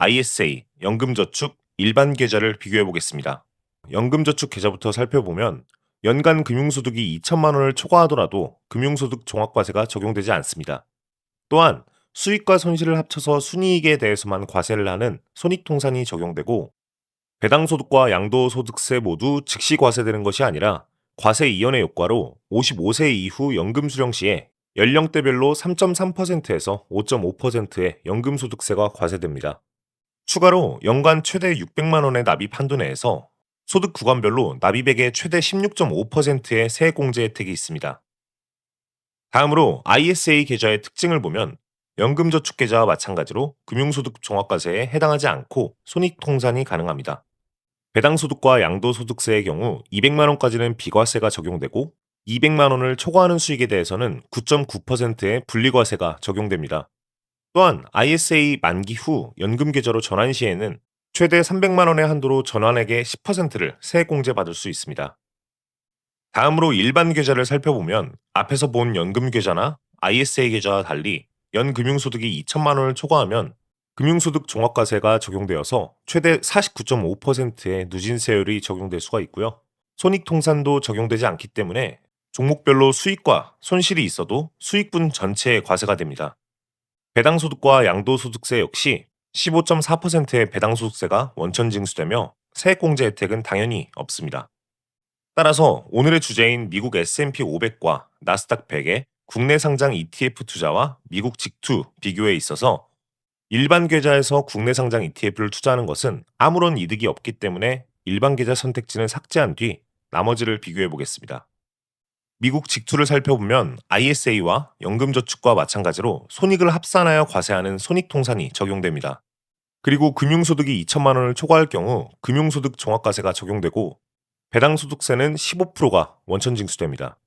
ISA, 연금저축, 일반 계좌를 비교해 보겠습니다. 연금저축 계좌부터 살펴보면 연간 금융소득이 2천만 원을 초과하더라도 금융소득 종합과세가 적용되지 않습니다. 또한 수익과 손실을 합쳐서 순이익에 대해서만 과세를 하는 손익통산이 적용되고 배당소득과 양도소득세 모두 즉시 과세되는 것이 아니라 과세 이연의 효과로 55세 이후 연금 수령 시에 연령대별로 3.3%에서 5.5%의 연금소득세가 과세됩니다. 추가로 연간 최대 600만 원의 납입 한도 내에서 소득 구간별로 납입액의 최대 16.5%의 세액공제 혜택이 있습니다. 다음으로 ISA 계좌의 특징을 보면 연금저축계좌와 마찬가지로 금융소득 종합과세에 해당하지 않고 손익통산이 가능합니다. 배당소득과 양도소득세의 경우 200만 원까지는 비과세가 적용되고 200만 원을 초과하는 수익에 대해서는 9.9%의 분리과세가 적용됩니다. 또한 ISA 만기 후 연금계좌로 전환 시에는 최대 300만 원의 한도로 전환액의 10%를 세액공제 받을 수 있습니다. 다음으로 일반 계좌를 살펴보면 앞에서 본 연금계좌나 ISA 계좌와 달리 연금융소득이 2천만 원을 초과하면 금융소득 종합과세가 적용되어서 최대 49.5%의 누진세율이 적용될 수가 있고요. 손익통산도 적용되지 않기 때문에 종목별로 수익과 손실이 있어도 수익분 전체에 과세가 됩니다. 배당소득과 양도소득세 역시 15.4%의 배당소득세가 원천 징수되며 세액공제 혜택은 당연히 없습니다. 따라서 오늘의 주제인 미국 S&P 500과 나스닥 100의 국내 상장 ETF 투자와 미국 직투 비교에 있어서 일반 계좌에서 국내 상장 ETF를 투자하는 것은 아무런 이득이 없기 때문에 일반 계좌 선택지는 삭제한 뒤 나머지를 비교해 보겠습니다. 미국 직투를 살펴보면 ISA와 연금저축과 마찬가지로 손익을 합산하여 과세하는 손익통산이 적용됩니다. 그리고 금융소득이 2천만 원을 초과할 경우 금융소득 종합과세가 적용되고 배당소득세는 15%가 원천 징수됩니다.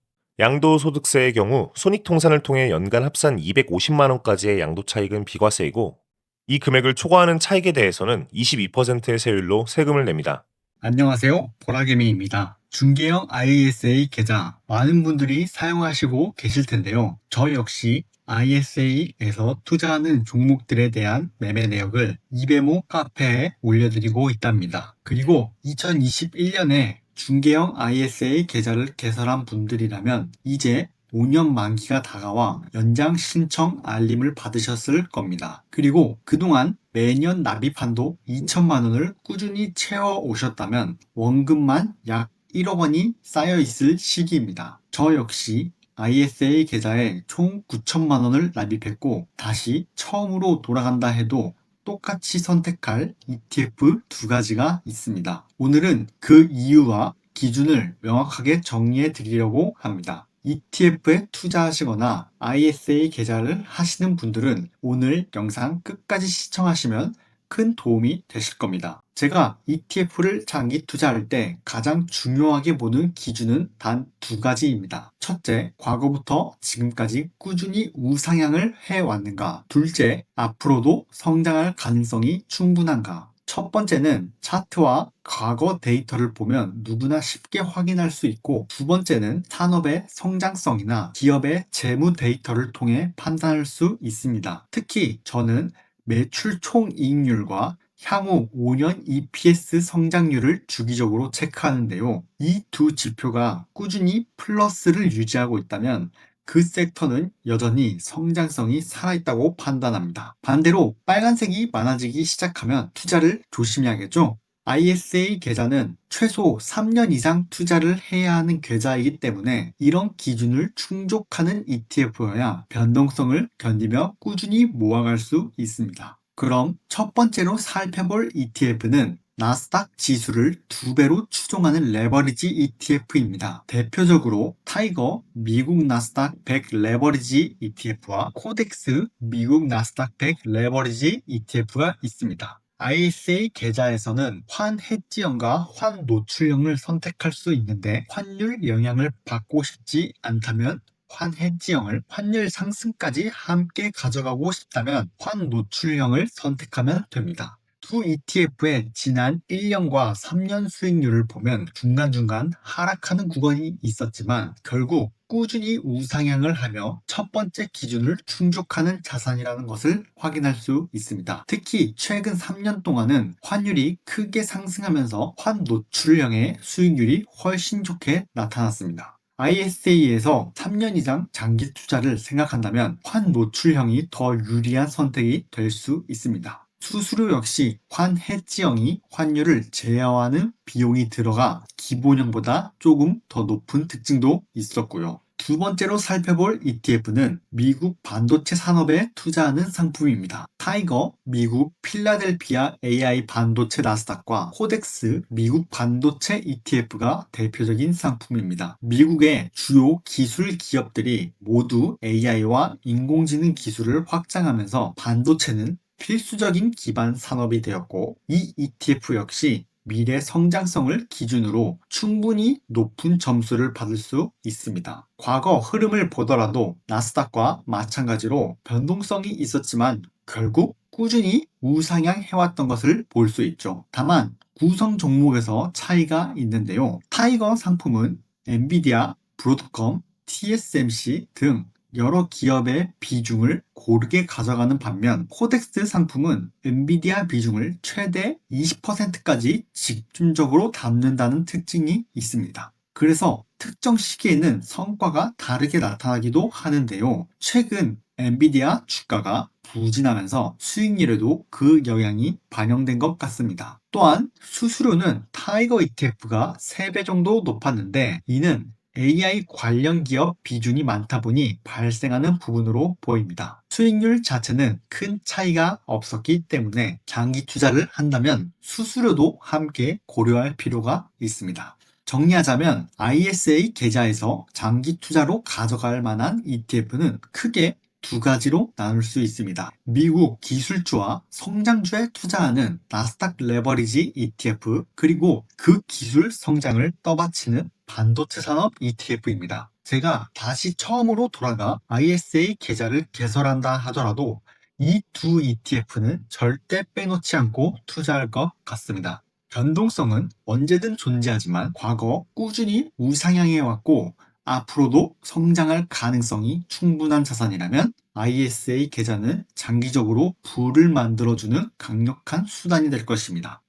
양도소득세의 경우 손익통산을 통해 연간 합산 250만 원까지의 양도차익은 비과세이고 이 금액을 초과하는 차익에 대해서는 22%의 세율로 세금을 냅니다. 안녕하세요. 보라개미입니다. 중개형 ISA 계좌 많은 분들이 사용하시고 계실 텐데요. 저 역시 ISA에서 투자하는 종목들에 대한 매매 내역을 이베모 카페에 올려드리고 있답니다. 그리고 2021년에 중개형 ISA 계좌를 개설한 분들이라면 이제 5년 만기가 다가와 연장 신청 알림을 받으셨을 겁니다. 그리고 그동안 매년 납입 한도 2천만 원을 꾸준히 채워 오셨다면 원금만 약 1억 원이 쌓여 있을 시기입니다. 저 역시 ISA 계좌에 총 9천만 원을 납입했고 다시 처음으로 돌아간다 해도 똑같이 선택할 ETF 두 가지가 있습니다. 오늘은 그 이유와 기준을 명확하게 정리해 드리려고 합니다. ETF에 투자하시거나 ISA 계좌를 하시는 분들은 오늘 영상 끝까지 시청하시면 큰 도움이 되실 겁니다. 제가 ETF를 장기 투자할 때 가장 중요하게 보는 기준은 단 두 가지입니다. 첫째, 과거부터 지금까지 꾸준히 우상향을 해왔는가? 둘째, 앞으로도 성장할 가능성이 충분한가? 첫 번째는 차트와 과거 데이터를 보면 누구나 쉽게 확인할 수 있고 두 번째는 산업의 성장성이나 기업의 재무 데이터를 통해 판단할 수 있습니다. 특히 저는 매출 총이익률과 향후 5년 EPS 성장률을 주기적으로 체크하는데요. 이 두 지표가 꾸준히 플러스를 유지하고 있다면 그 섹터는 여전히 성장성이 살아있다고 판단합니다. 반대로 빨간색이 많아지기 시작하면 투자를 조심해야겠죠. ISA 계좌는 최소 3년 이상 투자를 해야 하는 계좌이기 때문에 이런 기준을 충족하는 ETF여야 변동성을 견디며 꾸준히 모아갈 수 있습니다. 그럼 첫 번째로 살펴볼 ETF는 나스닥 지수를 2배로 추종하는 레버리지 ETF입니다. 대표적으로 타이거 미국 나스닥 100 레버리지 ETF와 코덱스 미국 나스닥 100 레버리지 ETF가 있습니다. ISA 계좌에서는 환 해지형과 환 노출형을 선택할 수 있는데 환율 영향을 받고 싶지 않다면 환 해지형을 환율 상승까지 함께 가져가고 싶다면 환 노출형을 선택하면 됩니다. 두 ETF의 지난 1년과 3년 수익률을 보면 중간중간 하락하는 구간이 있었지만 결국 꾸준히 우상향을 하며 첫 번째 기준을 충족하는 자산이라는 것을 확인할 수 있습니다. 특히 최근 3년 동안은 환율이 크게 상승하면서 환 노출형의 수익률이 훨씬 좋게 나타났습니다. ISA에서 3년 이상 장기 투자를 생각한다면 환 노출형이 더 유리한 선택이 될 수 있습니다. 수수료 역시 환 해지형이 환율을 제어하는 비용이 들어가 기본형보다 조금 더 높은 특징도 있었고요. 두 번째로 살펴볼 ETF는 미국 반도체 산업에 투자하는 상품입니다. 타이거, 미국 필라델피아 AI 반도체 나스닥과 코덱스 미국 반도체 ETF가 대표적인 상품입니다. 미국의 주요 기술 기업들이 모두 AI와 인공지능 기술을 확장하면서 반도체는 필수적인 기반 산업이 되었고, 이 ETF 역시 미래 성장성을 기준으로 충분히 높은 점수를 받을 수 있습니다. 과거 흐름을 보더라도 나스닥과 마찬가지로 변동성이 있었지만 결국 꾸준히 우상향 해왔던 것을 볼 수 있죠. 다만 구성 종목에서 차이가 있는데요. 타이거 상품은 엔비디아, 브로드컴, TSMC 등 여러 기업의 비중을 고르게 가져가는 반면 코덱스 상품은 엔비디아 비중을 최대 20%까지 집중적으로 담는다는 특징이 있습니다. 그래서 특정 시기에는 성과가 다르게 나타나기도 하는데요. 최근 엔비디아 주가가 부진하면서 수익률에도 그 영향이 반영된 것 같습니다. 또한 수수료는 타이거 ETF가 3배 정도 높았는데 이는 AI 관련 기업 비중이 많다 보니 발생하는 부분으로 보입니다. 수익률 자체는 큰 차이가 없었기 때문에 장기 투자를 한다면 수수료도 함께 고려할 필요가 있습니다. 정리하자면 ISA 계좌에서 장기 투자로 가져갈 만한 ETF는 크게 두 가지로 나눌 수 있습니다. 미국 기술주와 성장주에 투자하는 나스닥 레버리지 ETF, 그리고 그 기술 성장을 떠받치는 반도체 산업 ETF입니다. 제가 다시 처음으로 돌아가 ISA 계좌를 개설한다 하더라도 이 두 ETF는 절대 빼놓지 않고 투자할 것 같습니다. 변동성은 언제든 존재하지만 과거 꾸준히 우상향해 왔고 앞으로도 성장할 가능성이 충분한 자산이라면 ISA 계좌는 장기적으로 부를 만들어주는 강력한 수단이 될 것입니다.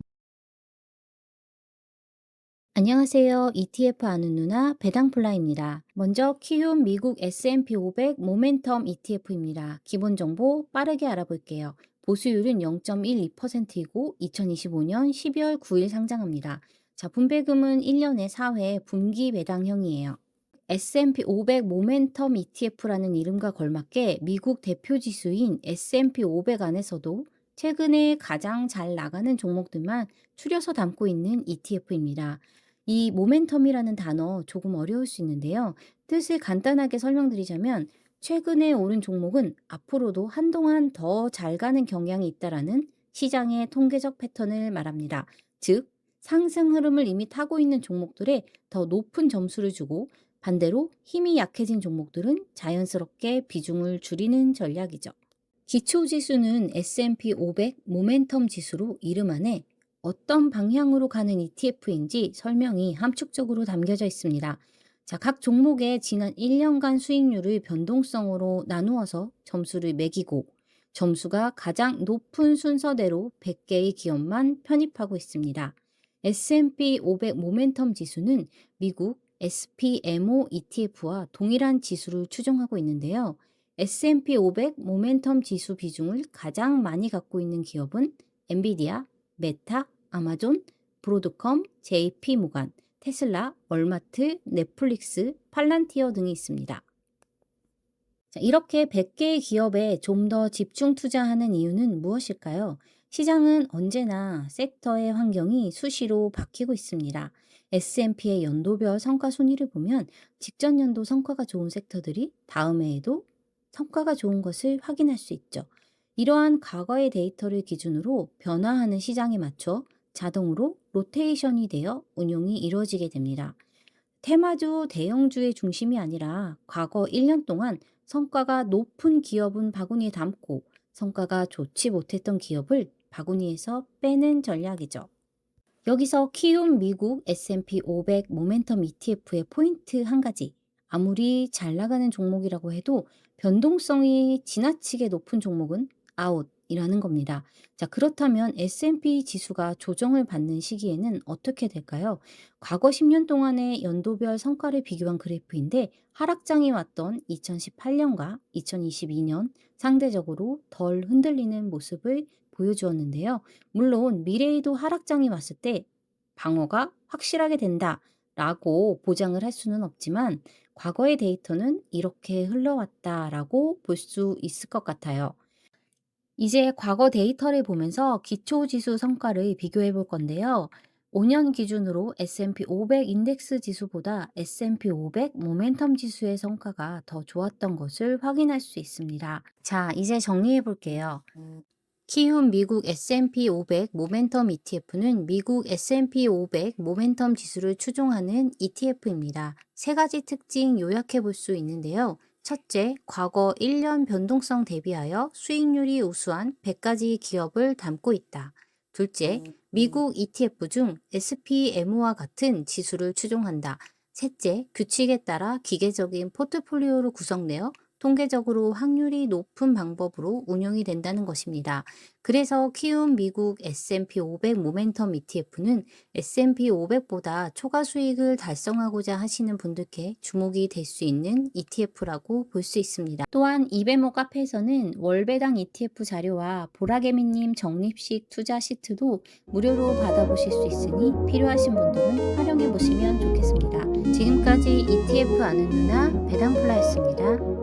안녕하세요. ETF 아는 누나 배당플라입니다. 먼저 키움 미국 S&P 500 모멘텀 ETF입니다. 기본 정보 빠르게 알아볼게요. 보수율은 0.12%이고 2025년 12월 9일 상장합니다. 자, 분배금은 1년에 4회 분기 배당형이에요. S&P 500 모멘텀 ETF라는 이름과 걸맞게 미국 대표 지수인 S&P 500 안에서도 최근에 가장 잘 나가는 종목들만 추려서 담고 있는 ETF입니다. 이 모멘텀이라는 단어 조금 어려울 수 있는데요. 뜻을 간단하게 설명드리자면 최근에 오른 종목은 앞으로도 한동안 더 잘 가는 경향이 있다라는 시장의 통계적 패턴을 말합니다. 즉, 상승 흐름을 이미 타고 있는 종목들에 더 높은 점수를 주고 반대로 힘이 약해진 종목들은 자연스럽게 비중을 줄이는 전략이죠. 기초지수는 S&P 500 모멘텀 지수로 이름 안에 어떤 방향으로 가는 ETF인지 설명이 함축적으로 담겨져 있습니다. 자, 각 종목의 지난 1년간 수익률을 변동성으로 나누어서 점수를 매기고 점수가 가장 높은 순서대로 100개의 기업만 편입하고 있습니다. S&P 500 모멘텀 지수는 미국 SPMO ETF와 동일한 지수를 추종하고 있는데요. S&P 500 모멘텀 지수 비중을 가장 많이 갖고 있는 기업은 엔비디아, 메타, 아마존, 브로드컴, JP모간, 테슬라, 월마트, 넷플릭스, 팔란티어 등이 있습니다. 자, 이렇게 100개의 기업에 좀 더 집중 투자하는 이유는 무엇일까요? 시장은 언제나 섹터의 환경이 수시로 바뀌고 있습니다. S&P의 연도별 성과 순위를 보면 직전 연도 성과가 좋은 섹터들이 다음 해에도 성과가 좋은 것을 확인할 수 있죠. 이러한 과거의 데이터를 기준으로 변화하는 시장에 맞춰 자동으로 로테이션이 되어 운용이 이루어지게 됩니다. 테마주 대형주의 중심이 아니라 과거 1년 동안 성과가 높은 기업은 바구니에 담고 성과가 좋지 못했던 기업을 바구니에서 빼는 전략이죠. 여기서 키움 미국 S&P 500 모멘텀 ETF의 포인트 한 가지. 아무리 잘 나가는 종목이라고 해도 변동성이 지나치게 높은 종목은 아웃이라는 겁니다. 자, 그렇다면 S&P 지수가 조정을 받는 시기에는 어떻게 될까요? 과거 10년 동안의 연도별 성과를 비교한 그래프인데 하락장이 왔던 2018년과 2022년 상대적으로 덜 흔들리는 모습을 보여주었는데요. 물론 미래에도 하락장이 왔을 때 방어가 확실하게 된다라고 보장을 할 수는 없지만 과거의 데이터는 이렇게 흘러왔다라고 볼 수 있을 것 같아요. 이제 과거 데이터를 보면서 기초지수 성과를 비교해 볼 건데요. 5년 기준으로 S&P 500 인덱스 지수보다 S&P 500 모멘텀 지수의 성과가 더 좋았던 것을 확인할 수 있습니다. 자, 이제 정리해 볼게요. 키움 미국 S&P 500 모멘텀 ETF는 미국 S&P 500 모멘텀 지수를 추종하는 ETF입니다. 세 가지 특징 요약해 볼 수 있는데요. 첫째, 과거 1년 변동성 대비하여 수익률이 우수한 100가지 기업을 담고 있다. 둘째, 미국 ETF 중 SPMU와 같은 지수를 추종한다. 셋째, 규칙에 따라 기계적인 포트폴리오로 구성되어 통계적으로 확률이 높은 방법으로 운용이 된다는 것입니다. 그래서 키움 미국 S&P 500 모멘텀 ETF는 S&P 500보다 초과 수익을 달성하고자 하시는 분들께 주목이 될 수 있는 ETF라고 볼 수 있습니다. 또한 이베모 카페에서는 월배당 ETF 자료와 보라개미님 적립식 투자 시트도 무료로 받아보실 수 있으니 필요하신 분들은 활용해 보시면 좋겠습니다. 지금까지 ETF 아는 누나 배당플라였습니다.